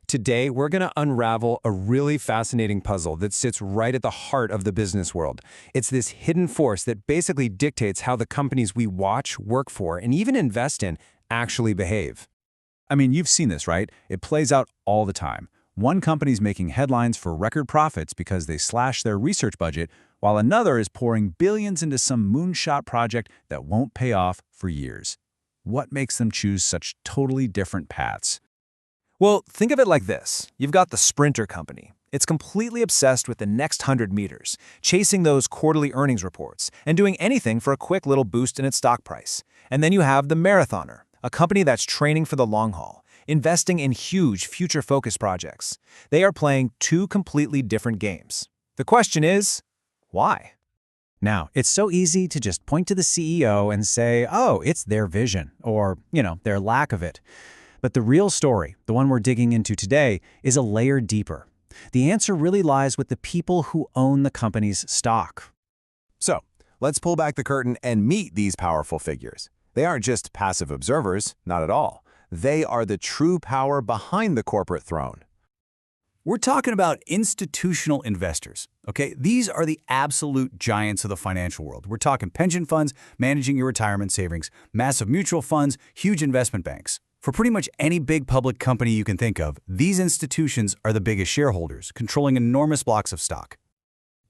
Today, we're going to unravel a really fascinating puzzle that sits right at the heart of the business world. It's this hidden force that basically dictates how the companies we watch, work for, and even invest in actually behave. I mean, you've seen this, right? It plays out all the time. One company's making headlines for record profits because they slashed their research budget, while another is pouring billions into some moonshot project that won't pay off for years. What makes them choose such totally different paths? Well, think of it like this. You've got the sprinter company. It's completely obsessed with the next 100 meters, chasing those quarterly earnings reports, and doing anything for a quick little boost in its stock price. And then you have the marathoner, a company that's training for the long haul, investing in huge future-focused projects. They are playing two completely different games. The question is, why? Now, it's so easy to just point to the CEO and say, oh, it's their vision, or, their lack of it. But the real story, the one we're digging into today, is a layer deeper. The answer really lies with the people who own the company's stock. So, let's pull back the curtain and meet these powerful figures. They aren't just passive observers, not at all. They are the true power behind the corporate throne. We're talking about institutional investors, okay? These are the absolute giants of the financial world. We're talking pension funds, managing your retirement savings, massive mutual funds, huge investment banks. For pretty much any big public company you can think of, these institutions are the biggest shareholders, controlling enormous blocks of stock.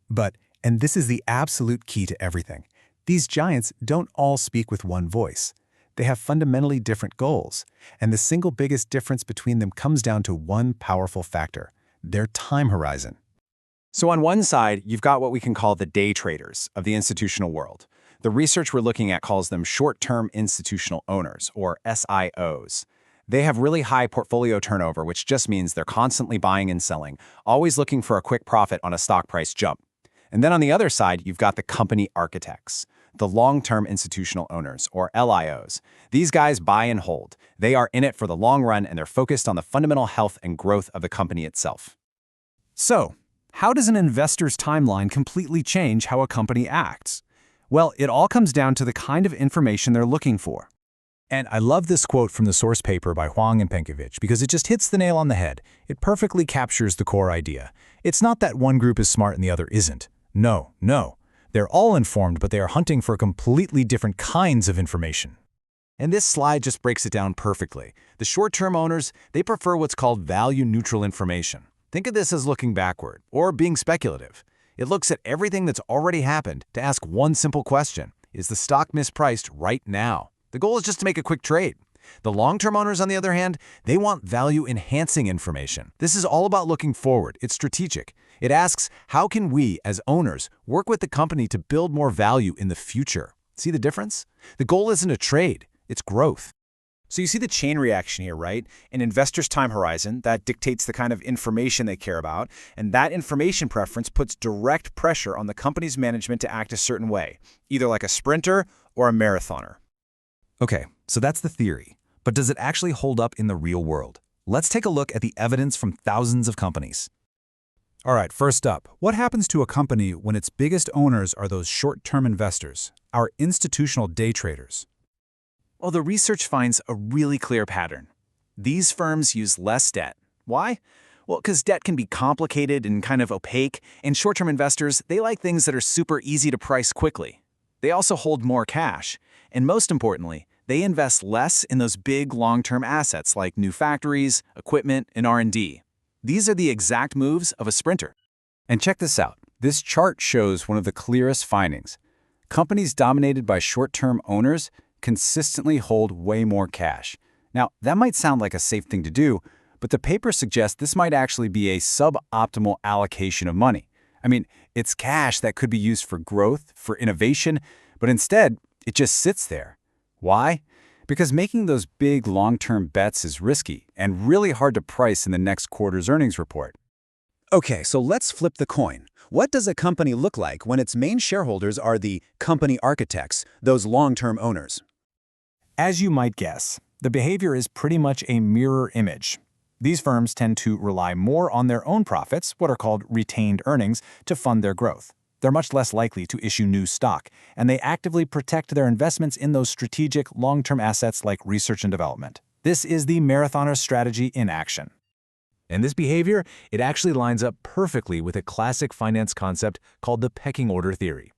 But, and this is the absolute key to everything, these giants don't all speak with one voice. They have fundamentally different goals, and the single biggest difference between them comes down to one powerful factor: their time horizon. So on one side, you've got what we can call the day traders of the institutional world. The research we're looking at calls them short-term institutional owners, or SIOs. They have really high portfolio turnover, which just means they're constantly buying and selling, always looking for a quick profit on a stock price jump. And then on the other side, you've got the company architects, the long-term institutional owners, or LIOs. These guys buy and hold. They are in it for the long run, and they're focused on the fundamental health and growth of the company itself. So, how does an investor's timeline completely change how a company acts? Well, it all comes down to the kind of information they're looking for. And I love this quote from the source paper by Huang and Penkovich because it just hits the nail on the head. It perfectly captures the core idea. It's not that one group is smart and the other isn't. No. They're all informed, but they are hunting for completely different kinds of information. And this slide just breaks it down perfectly. The short-term owners, they prefer what's called value-neutral information. Think of this as looking backward, or being speculative. It looks at everything that's already happened to ask one simple question: is the stock mispriced right now? The goal is just to make a quick trade. The long-term owners, on the other hand, they want value-enhancing information. This is all about looking forward. It's strategic. It asks, how can we, as owners, work with the company to build more value in the future? See the difference? The goal isn't a trade, it's growth. So you see the chain reaction here, right? An investor's time horizon, that dictates the kind of information they care about, and that information preference puts direct pressure on the company's management to act a certain way, either like a sprinter or a marathoner. Okay, so that's the theory. But does it actually hold up in the real world? Let's take a look at the evidence from thousands of companies. All right, first up, what happens to a company when its biggest owners are those short-term investors, our institutional day traders? Well, the research finds a really clear pattern. These firms use less debt. Why? Well, because debt can be complicated and kind of opaque, and short-term investors, they like things that are super easy to price quickly. They also hold more cash, and most importantly, they invest less in those big long-term assets like new factories, equipment, and R&D. These are the exact moves of a sprinter. And check this out. This chart shows one of the clearest findings. Companies dominated by short-term owners consistently hold way more cash. Now, that might sound like a safe thing to do, but the paper suggests this might actually be a suboptimal allocation of money. I mean, it's cash that could be used for growth, for innovation, but instead, it just sits there. Why? Because making those big long-term bets is risky and really hard to price in the next quarter's earnings report. Okay, so let's flip the coin. What does a company look like when its main shareholders are the company architects, those long-term owners? As you might guess, the behavior is pretty much a mirror image. These firms tend to rely more on their own profits, what are called retained earnings, to fund their growth. They're much less likely to issue new stock, and they actively protect their investments in those strategic long-term assets like research and development. This is the marathoner strategy in action. And this behavior, it actually lines up perfectly with a classic finance concept called the pecking order theory.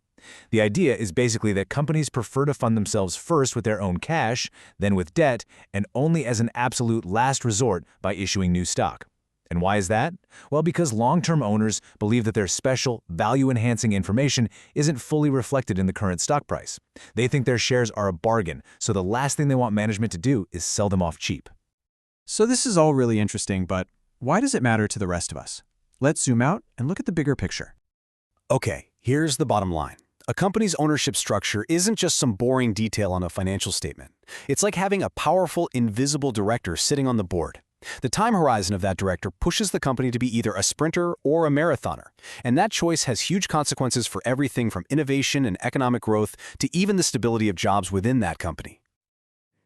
The idea is basically that companies prefer to fund themselves first with their own cash, then with debt, and only as an absolute last resort by issuing new stock. And why is that? Well, because long-term owners believe that their special, value-enhancing information isn't fully reflected in the current stock price. They think their shares are a bargain, so the last thing they want management to do is sell them off cheap. So this is all really interesting, but why does it matter to the rest of us? Let's zoom out and look at the bigger picture. Okay, here's the bottom line. A company's ownership structure isn't just some boring detail on a financial statement. It's like having a powerful, invisible director sitting on the board. The time horizon of that director pushes the company to be either a sprinter or a marathoner, and that choice has huge consequences for everything from innovation and economic growth to even the stability of jobs within that company.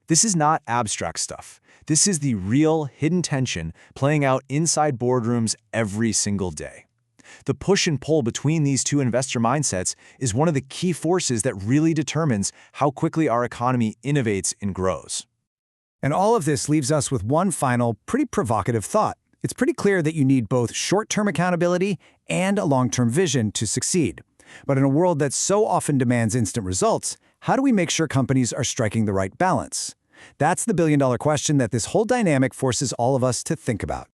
This is not abstract stuff. This is the real, hidden tension playing out inside boardrooms every single day. The push and pull between these two investor mindsets is one of the key forces that really determines how quickly our economy innovates and grows. And all of this leaves us with one final, pretty provocative thought. It's pretty clear that you need both short-term accountability and a long-term vision to succeed. But in a world that so often demands instant results, how do we make sure companies are striking the right balance? That's the billion-dollar question that this whole dynamic forces all of us to think about.